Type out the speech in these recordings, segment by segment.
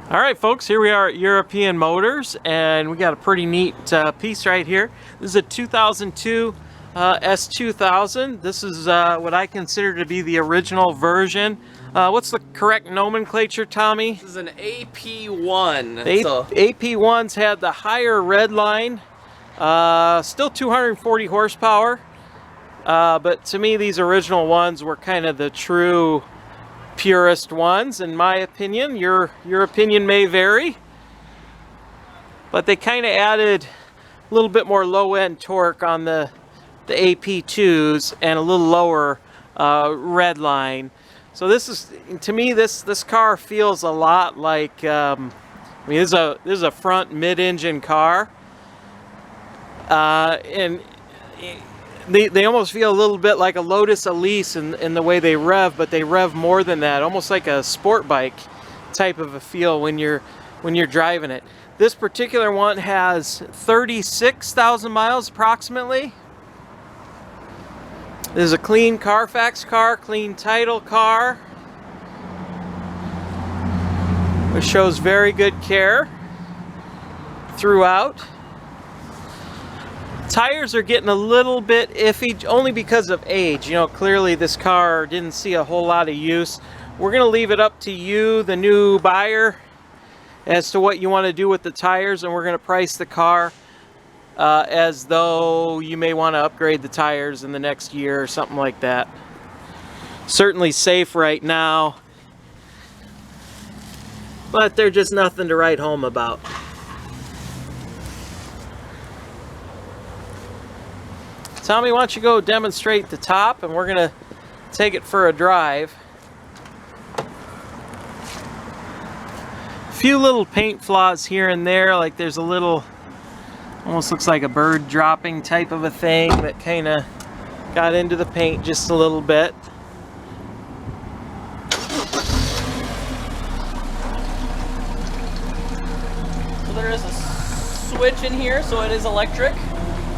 All right, folks, here we are at European Motors, and we got a pretty neat piece right here. This is a 2002 S2000. This is what I consider to be the original version. What's the correct nomenclature, Tommy? This is an AP1. The AP1s had the higher red line, still 240 horsepower, but to me these original ones were kind of the true purest ones, in my opinion. Your opinion may vary, but they kind of added a little bit more low-end torque on the AP2s and a little lower red line. So this is, to me, this car feels a lot like I mean, this is a front mid-engine car, and they almost feel a little bit like a Lotus Elise in the way they rev, but they rev more than that, almost like a sport bike type of a feel when you're driving it. This particular one has 36,000 miles approximately. This is a clean Carfax car, clean title car, which shows very good care throughout. Tires are getting a little bit iffy, only because of age. You know, clearly this car didn't see a whole lot of use. We're going to leave it up to you, the new buyer, as to what you want to do with the tires, and we're going to price the car as though you may want to upgrade the tires in the next year or something like that. Certainly safe right now, but they're just nothing to write home about. Tommy, why don't you go demonstrate the top, and we're gonna take it for a drive. A few little paint flaws here and there, like there's a little, almost looks like a bird dropping type of a thing that kind of got into the paint just a little bit. So there is a switch in here, so it is electric.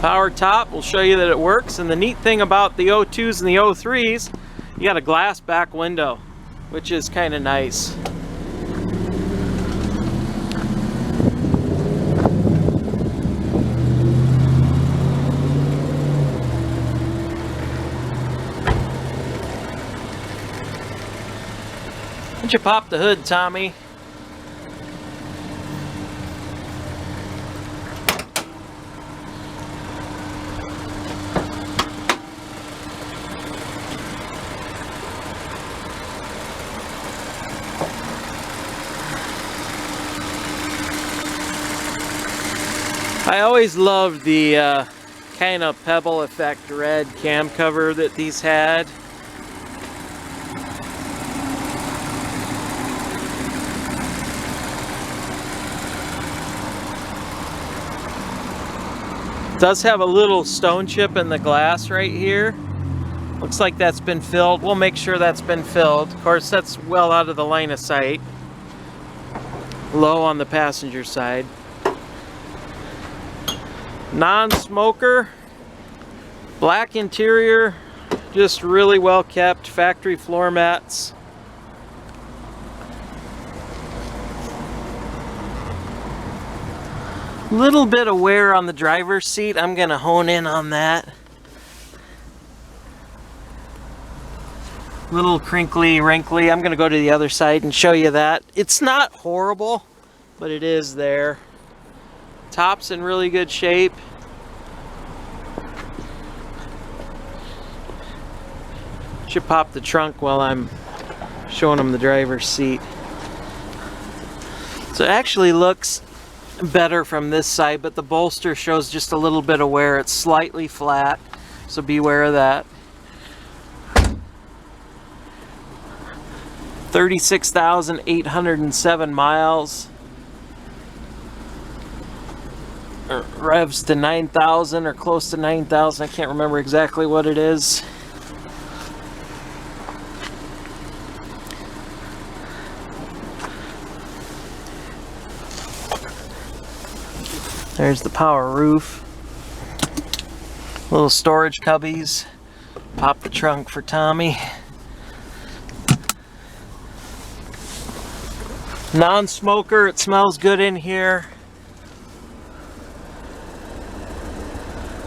Power top will show you that it works, and the neat thing about the 02s and the 03s, you got a glass back window, which is kind of nice. Why don't you pop the hood, Tommy? I always loved the kind of pebble effect red cam cover that these had. It does have a little stone chip in the glass right here. Looks like that's been filled. We'll make sure that's been filled. Of course, that's well out of the line of sight. Low on the passenger side. Non-smoker, black interior, just really well kept, factory floor mats. Little bit of wear on the driver's seat. I'm gonna hone in on that. Little crinkly, wrinkly. I'm gonna go to the other side and show you that. It's not horrible, but it is there. Top's in really good shape. Should pop the trunk while I'm showing them the driver's seat. So it actually looks better from this side, but the bolster shows just a little bit of wear. It's slightly flat, so beware of that. 36,807 miles. Revs to 9,000 or close to 9,000. I can't remember exactly what it is. There's the power roof. Little storage cubbies. Pop the trunk for Tommy. Non-smoker, it smells good in here.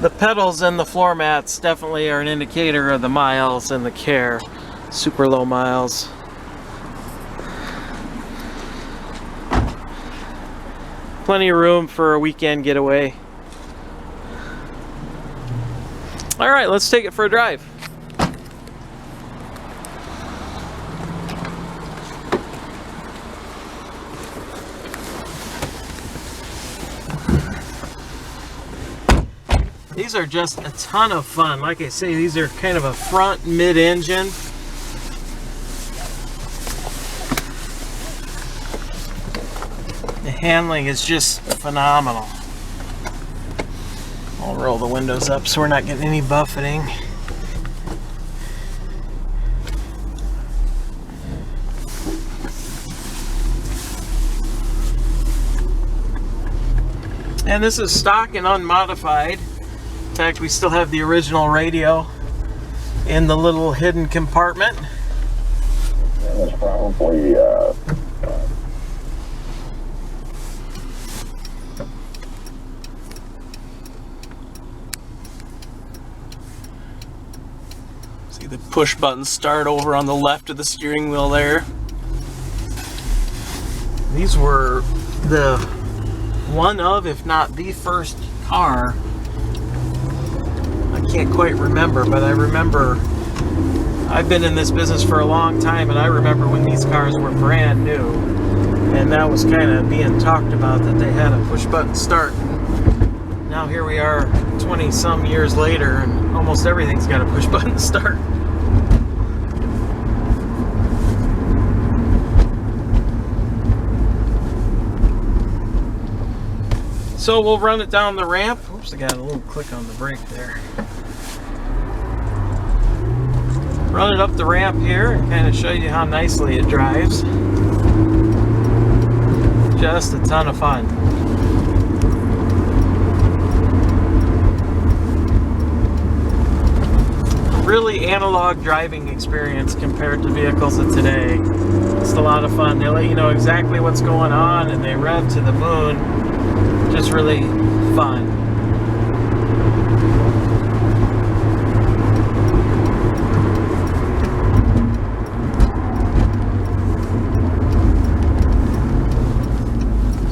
The pedals and the floor mats definitely are an indicator of the miles and the care. Super low miles. Plenty of room for a weekend getaway. All right, let's take it for a drive. These are just a ton of fun. Like I say, these are kind of a front mid-engine. The handling is just phenomenal. I'll roll the windows up so we're not getting any buffeting. And this is stock and unmodified. In fact, we still have the original radio in the little hidden compartment. It's probably see the push button start over on the left of the steering wheel there. These were the one of, if not the first car. I can't quite remember, but I remember I've been in this business for a long time, and I remember when these cars were brand new, and that was kind of being talked about, that they had a push button start. Now here we are 20 some years later, and almost everything's got a push button start. So we'll run it down the ramp. Oops, I got a little click on the brake there. Run it up the ramp here and kind of show you how nicely it drives. Just a ton of fun. Really analog driving experience compared to vehicles of today. Just a lot of fun. They let you know exactly what's going on, and they rev to the moon. Just really fun.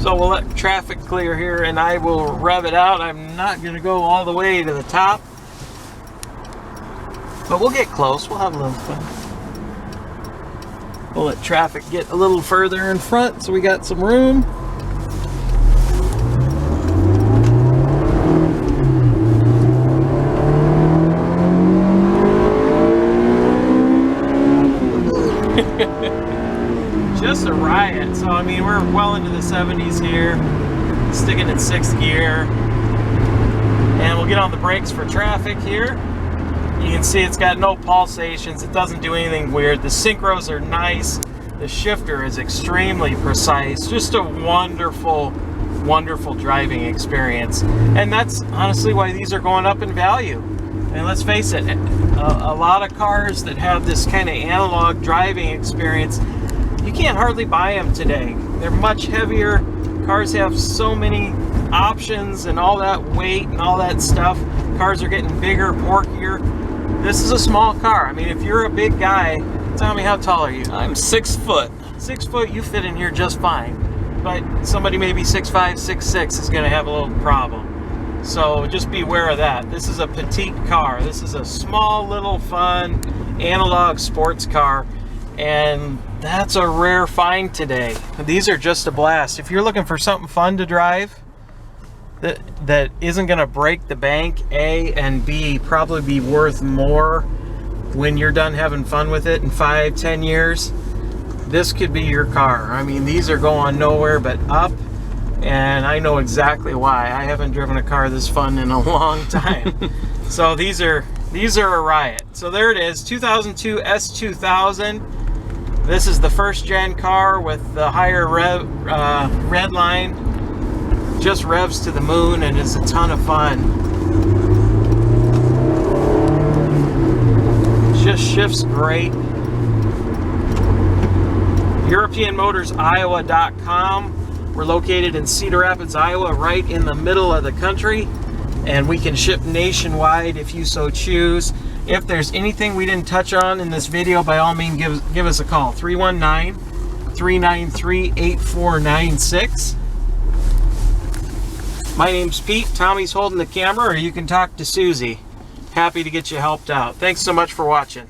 So we'll let traffic clear here and I will rev it out. I'm not going to go all the way to the top, but we'll get close. We'll have a little fun. We'll let traffic get a little further in front so we got some room. Just a riot. So I mean, we're well into the 70s here, sticking in 6th gear, and we'll get on the brakes for traffic here. You can see it's got no pulsations. It doesn't do anything weird. The synchros are nice. The shifter is extremely precise. Just a wonderful, wonderful driving experience. And that's honestly why these are going up in value. And let's face it, a lot of cars that have this kind of analog driving experience, you can't hardly buy them today. They're much heavier. Cars have so many options and all that weight and all that stuff. Cars are getting bigger, porkier. This is a small car. I mean, if you're a big guy, tell me, how tall are you? I'm 6 foot. 6 foot, you fit in here just fine. But somebody maybe 6'5", 6'6" is going to have a little problem. So just be aware of that. This is a petite car. This is a small, little, fun, analog sports car. And that's a rare find today. These are just a blast. If you're looking for something fun to drive that isn't going to break the bank, A, and B, probably be worth more when you're done having fun with it in 5-10 years, this could be your car. I mean, these are going nowhere but up, and I know exactly why. I haven't driven a car this fun in a long time. So these are a riot. So there it is, 2002 S2000. This is the first gen car with the higher red line. Just revs to the moon and is a ton of fun. Just shifts great. EuropeanMotorsIowa.com. We're located in Cedar Rapids, Iowa, right in the middle of the country, and we can ship nationwide if you so choose. If there's anything we didn't touch on in this video, by all means give us a call, 319-393-8496. My name's Pete. Tommy's holding the camera, or you can talk to Susie. Happy to get you helped out. Thanks so much for watching.